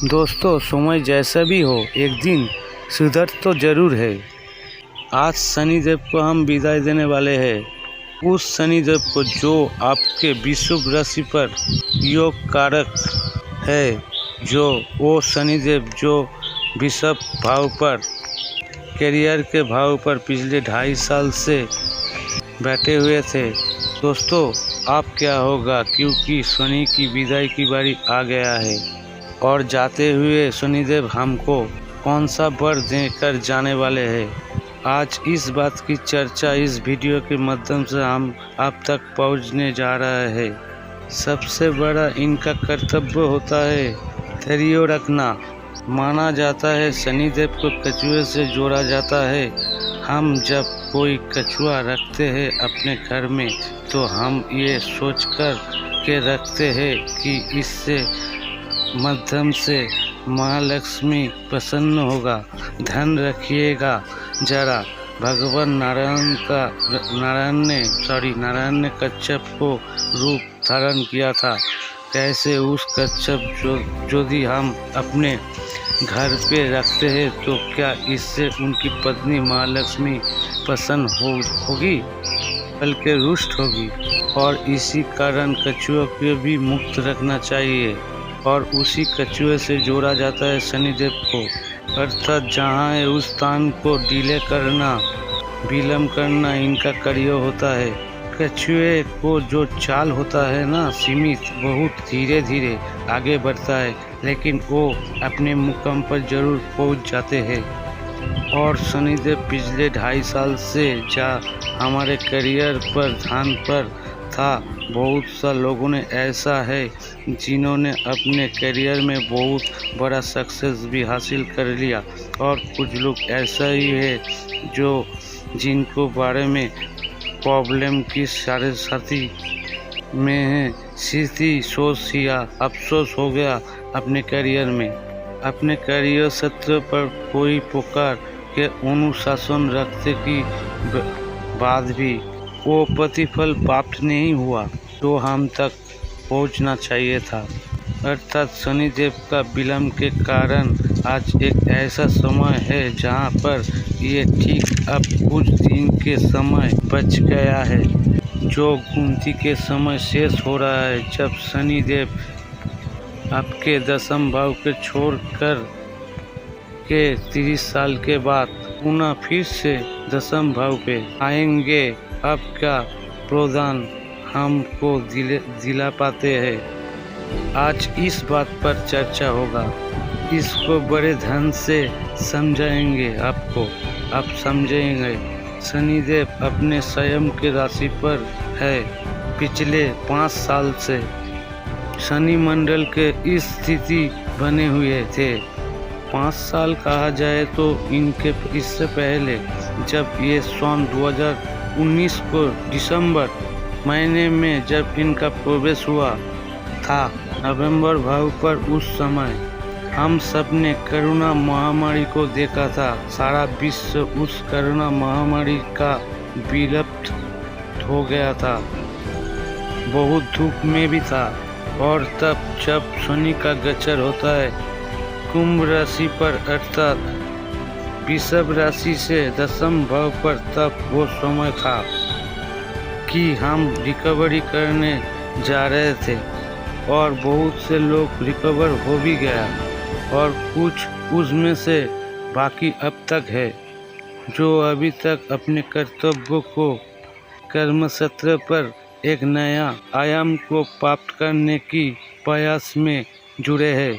दोस्तों, समय जैसा भी हो एक दिन सुधर तो जरूर है। आज शनिदेव को हम विदाई देने वाले हैं। उस शनिदेव को जो आपके विषुव राशि पर योग कारक है, जो वो शनिदेव जो वृषभ भाव पर करियर के भाव पर पिछले 2.5 साल से बैठे हुए थे। दोस्तों, अब क्या होगा, क्योंकि शनि की विदाई की बारी आ गया है और जाते हुए शनिदेव हमको कौन सा वर देकर जाने वाले हैं। आज इस बात की चर्चा इस वीडियो के माध्यम से हम आप तक पहुंचने जा रहे हैं। सबसे बड़ा इनका कर्तव्य होता है धैर्य रखना। माना जाता है शनिदेव को कछुए से जोड़ा जाता है। हम जब कोई कछुआ रखते हैं अपने घर में तो हम ये सोचकर के रखते हैं कि इससे माध्यम से महालक्ष्मी प्रसन्न होगा, धन रखिएगा जरा। भगवान नारायण ने कच्छप को रूप धारण किया था। कैसे उस कच्छप यदि हम अपने घर पे रखते हैं तो क्या इससे उनकी पत्नी महालक्ष्मी प्रसन्न होगी, बल्कि रुष्ट होगी। और इसी कारण कछुआ को भी मुक्त रखना चाहिए और उसी कछुए से जोड़ा जाता है शनिदेव को। अर्थात जहाँ है उस स्थान को डिले करना, विलम्ब करना इनका कार्य होता है। कछुए को जो चाल होता है ना, सीमित, बहुत धीरे धीरे आगे बढ़ता है, लेकिन वो अपने मुकाम पर जरूर पहुंच जाते हैं। और शनिदेव पिछले 2.5 साल से हमारे करियर पर ध्यान पर था। बहुत सा लोगों ने ऐसा है जिन्होंने अपने करियर में बहुत बड़ा सक्सेस भी हासिल कर लिया, और कुछ लोग ऐसा ही है जिनको बारे में प्रॉब्लम की सारे साथी में है, सीधी सोच या अफसोस हो गया अपने करियर में। अपने करियर क्षेत्र पर कोई प्रकार के अनुशासन रखते की बाद भी वो प्रतिफल प्राप्त नहीं हुआ तो हम तक पहुंचना चाहिए था। अर्थात शनिदेव का विलम्ब के कारण आज एक ऐसा समय है जहां पर ये ठीक अब कुछ दिन के समय बच गया है, जो गिनती के समय शेष हो रहा है, जब शनिदेव आपके 10th भाव के छोड़कर के 30 साल के बाद पुनः फिर से 10th भाव पे आएंगे। अब क्या प्रदान हमको दिला पाते हैं, आज इस बात पर चर्चा होगा। इसको बड़े ध्यान से समझाएंगे आपको, आप समझेंगे। शनिदेव अपने स्वयं के राशि पर है। पिछले 5 साल से शनि मंडल के इस स्थिति बने हुए थे। 5 साल कहा जाए तो इनके इससे पहले जब ये सन 2019 को दिसंबर महीने में जब इनका प्रवेश हुआ था नवंबर भाव पर, उस समय हम सब ने कोरोना महामारी को देखा था। सारा विश्व उस कोरोना महामारी का विलुप्त हो गया था, बहुत धूप में भी था। और तब जब शनि का गोचर होता है कुंभ राशि पर, अर्थात वृषभ राशि से 10th भाव पर, तब वो समय था कि हम रिकवरी करने जा रहे थे और बहुत से लोग रिकवर हो भी गया और कुछ उसमें से बाकी अब तक है जो अभी तक अपने कर्तव्यों को कर्म क्षेत्र पर एक नया आयाम को प्राप्त करने की प्रयास में जुड़े हैं।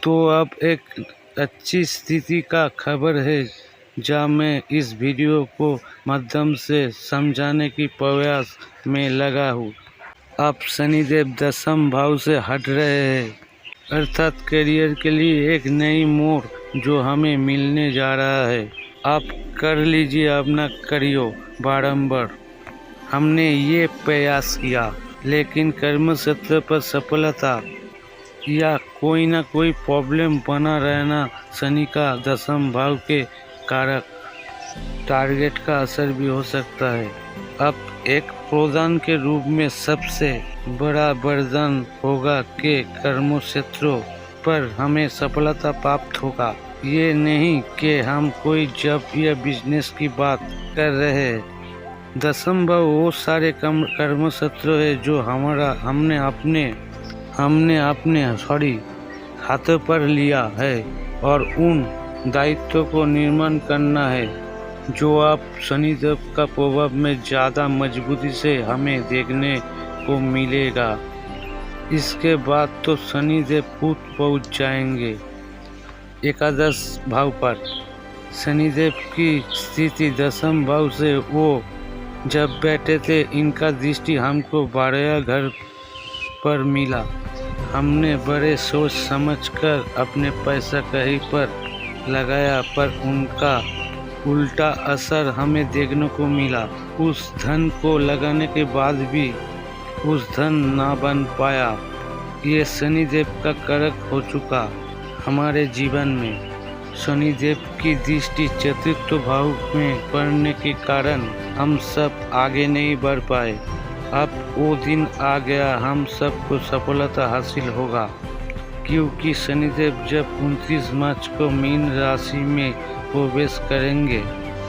तो अब एक अच्छी स्थिति का खबर है जहाँ मैं इस वीडियो को माध्यम से समझाने की प्रयास में लगा हूँ। अब शनिदेव 10th भाव से हट रहे हैं, अर्थात करियर के लिए एक नई मोड़ जो हमें मिलने जा रहा है। आप कर लीजिए अपना करियो बारंबार। हमने ये प्रयास किया, लेकिन कर्म क्षेत्र पर सफलता या कोई ना कोई प्रॉब्लम बना रहना शनि का 10th भाव के कारक टारगेट का असर भी हो सकता है। अब एक प्रदान के रूप में सबसे बड़ा वरदान होगा कि कर्म क्षेत्रों पर हमें सफलता प्राप्त होगा। ये नहीं कि हम कोई जब या बिजनेस की बात कर रहे हैं। दसम भाव वो सारे कर्म शत्रु है जो हमने अपने हाथों पर लिया है और उन दायित्वों को निर्माण करना है जो आप शनिदेव का प्रभाव में ज़्यादा मजबूती से हमें देखने को मिलेगा। इसके बाद तो शनिदेव खुद पहुंच जाएंगे। एकादश भाव पर शनिदेव की स्थिति दसम भाव से वो जब बैठे थे, इनका दृष्टि हमको 12वें घर पर मिला। हमने बड़े सोच समझकर अपने पैसा कहीं पर लगाया, पर उनका उल्टा असर हमें देखने को मिला। उस धन को लगाने के बाद भी उस धन ना बन पाया। ये शनिदेव का करक हो चुका हमारे जीवन में। शनिदेव की दृष्टि चतुर्थ भाव में पड़ने के कारण हम सब आगे नहीं बढ़ पाए। अब वो दिन आ गया, हम सबको सफलता हासिल होगा, क्योंकि शनिदेव जब 29 मार्च को मीन राशि में प्रवेश करेंगे,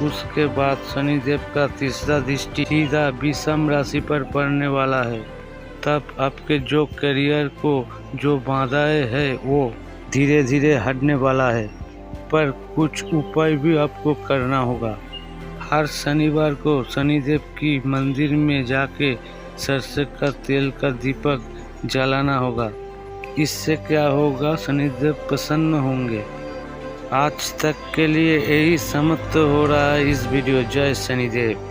उसके बाद शनिदेव का तीसरा दृष्टि सीधा विषम राशि पर पड़ने वाला है। तब आपके जो करियर को जो बाधाएं है वो धीरे धीरे हटने वाला है, पर कुछ उपाय भी आपको करना होगा। हर शनिवार को शनिदेव की मंदिर में जाके सरसों का तेल का दीपक जलाना होगा। इससे क्या होगा, शनिदेव प्रसन्न होंगे। आज तक के लिए यही समाप्त हो रहा है इस वीडियो। जय शनिदेव।